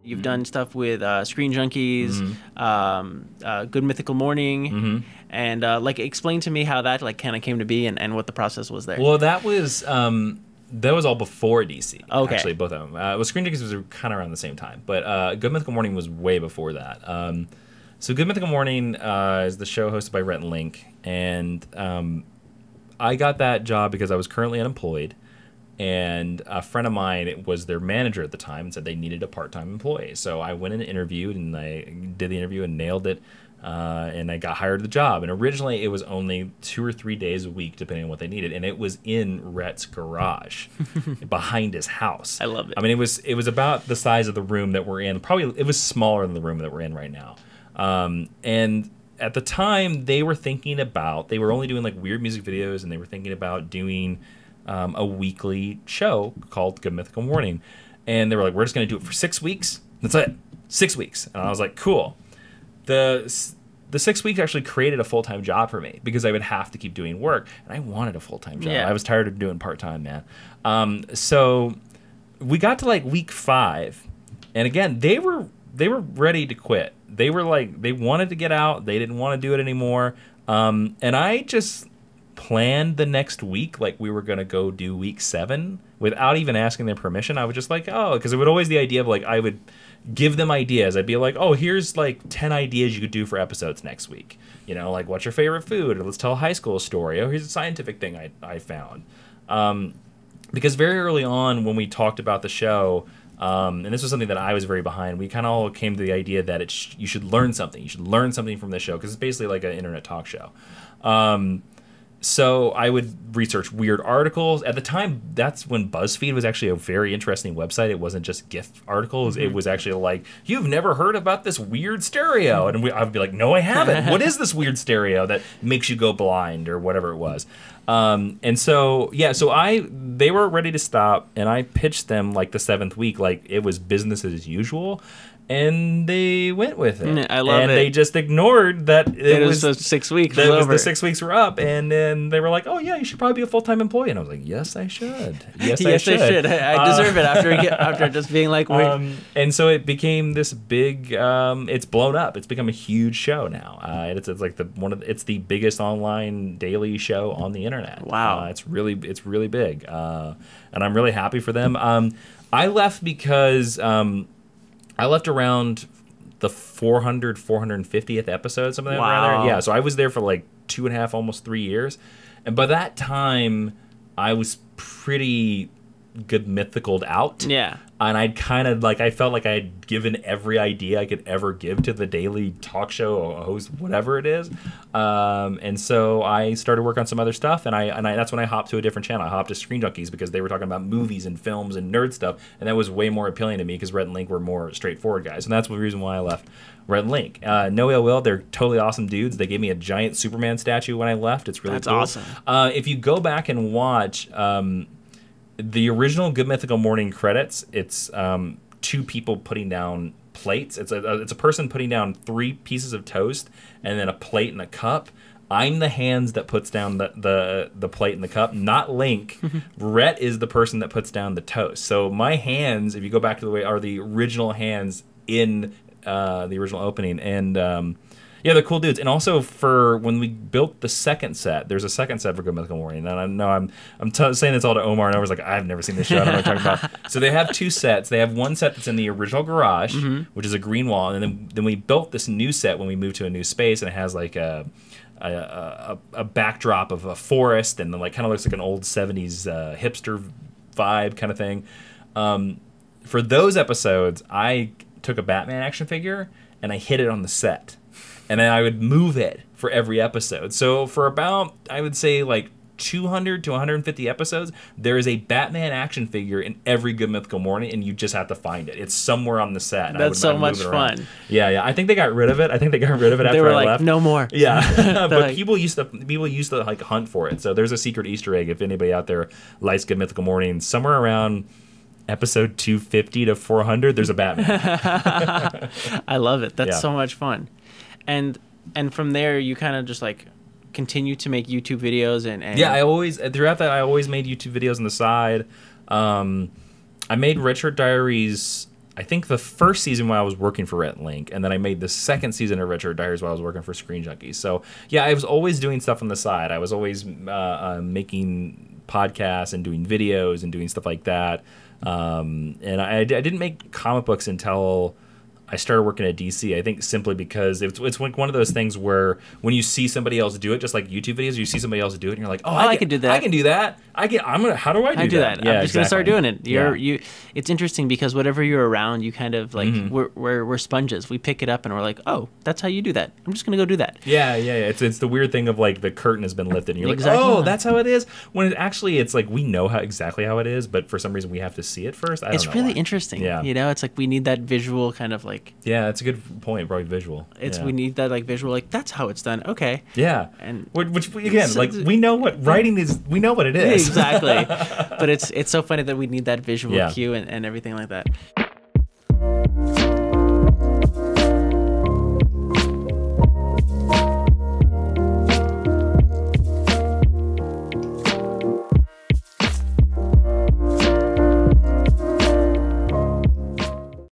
You've done stuff with Screen Junkies, Good Mythical Morning, and like explain to me how that like kind of came to be and what the process was there. Well, that was all before DC. Okay. Actually, both of them. Well, Screen Junkies was kind of around the same time, but Good Mythical Morning was way before that. So Good Mythical Morning is the show hosted by Rhett and Link, and I got that job because I was currently unemployed. And a friend of mine was their manager at the time and said they needed a part-time employee. So I went and interviewed, and I did the interview and nailed it, and I got hired the job. And originally it was only 2 or 3 days a week, depending on what they needed. And it was in Rhett's garage behind his house. I love it. I mean, it was about the size of the room that we're in. Probably it was smaller than the room that we're in right now. And at the time, they were only doing like weird music videos, and they were thinking about doing a weekly show called Good Mythical Morning. And they were like, we're just going to do it for 6 weeks. That's it. 6 weeks. And I was like, cool. The 6 weeks actually created a full-time job for me because I would have to keep doing work. And I wanted a full-time job. Yeah. I was tired of doing part-time, man. So we got to like week 5. And again, they were ready to quit. They were like, they wanted to get out. They didn't want to do it anymore. And I just planned the next week like we were going to go do week 7 without even asking their permission. I was just like, oh, because it would always the idea of like I would give them ideas. I'd be like, oh, here's like 10 ideas you could do for episodes next week. You know, like what's your favorite food? Or let's tell a high school story. Oh, here's a scientific thing I found. Because very early on when we talked about the show, and this was something that I was very behind, we kind of all came to the idea that you should learn something. You should learn something from the show because it's basically like an internet talk show. So I would research weird articles. At the time, that's when BuzzFeed was actually a very interesting website. It wasn't just GIF articles. It was actually like, you've never heard about this weird stereo. And I'd be like, no, I haven't. What is this weird stereo that makes you go blind or whatever it was? And so, yeah, they were ready to stop. And I pitched them like the 7th week, like it was business as usual. And they went with it. I love it. And they just ignored that it was the 6 weeks. the 6 weeks were up, and then they were like, "Oh yeah, you should probably be a full-time employee." And I was like, "Yes, I should. Yes, I should. I deserve it after just being like." And so it became this big. It's blown up. It's become a huge show now. It's like it's the biggest online daily show on the internet. Wow, it's really big, and I'm really happy for them. I left because. I left around the 450th episode, something like that. Wow. Yeah, so I was there for like 2.5, almost 3 years. And by that time, I was pretty good mythicaled out. Yeah. And I'd kind of like, I felt like I had given every idea I could ever give to the daily talk show or host, whatever it is. And so I started working on some other stuff, and that's when I hopped to a different channel. I hopped to Screen Junkies because they were talking about movies and films and nerd stuff, and that was way more appealing to me because Rhett and Link were more straightforward guys, and that's the reason why I left Rhett and Link. No ill will, they're totally awesome dudes. They gave me a giant Superman statue when I left. It's really cool. That's awesome. If you go back and watch the original Good Mythical Morning credits, it's 2 people putting down plates. It's a person putting down 3 pieces of toast and then a plate and a cup. I'm the hands that puts down the plate and the cup, not Link. Rhett is the person that puts down the toast. So my hands, if you go back to the way, are the original hands in the original opening. And yeah, they're cool dudes. And also for when we built the second set, there's a second set for Good Mythical Morning. And I know I'm saying this all to Omar, and Omar's like, I've never seen this show. I don't know what you're talking about. So they have 2 sets. They have one set that's in the original garage, which is a green wall. And then we built this new set when we moved to a new space, and it has like a backdrop of a forest, and then like kind of looks like an old 70s hipster vibe kind of thing. For those episodes, I took a Batman action figure and I hid it on the set. And then I would move it for every episode. So for about, I would say, like 200 to 150 episodes, there is a Batman action figure in every Good Mythical Morning, and you just have to find it. It's somewhere on the set. That's so much fun. Yeah. I think they got rid of it. After they were I like, left. No more. Yeah, but people used to like hunt for it. So there's a secret Easter egg if anybody out there likes Good Mythical Morning. Somewhere around episode 250 to 400, there's a Batman. I love it. That's so much fun. And from there, you kind of just like continue to make YouTube videos and yeah, I always made YouTube videos on the side. I made Red Shirt Diaries I think the first season while I was working for Rhett Link, and then I made the second season of Retro Diaries while I was working for Screen Junkies. So yeah, I was always doing stuff on the side. I was always making podcasts and doing videos and doing stuff like that. And I didn't make comic books until I started working at DC. I think simply because it's like one of those things where when you see somebody else do it, just like YouTube videos, you see somebody else do it, and you're like, oh, I can do that. I can do that. How do I do that? Yeah, I'm just gonna start doing it. Yeah. It's interesting because whatever you're around, you kind of like we're sponges. We pick it up and we're like, oh, that's how you do that. I'm just gonna go do that. Yeah. It's the weird thing of like the curtain has been lifted, and you're exactly. like, oh, that's how it is. When it's like we know exactly how it is, but for some reason we have to see it first. I don't know. It's really interesting. Yeah. It's like we need that visual kind of like. Yeah, that's a good point. Probably visual. We need that like visual, like that's how it's done. Okay. Yeah. And which again, like we know what writing is. We know what it is. Exactly. But it's so funny that we need that visual cue and everything like that.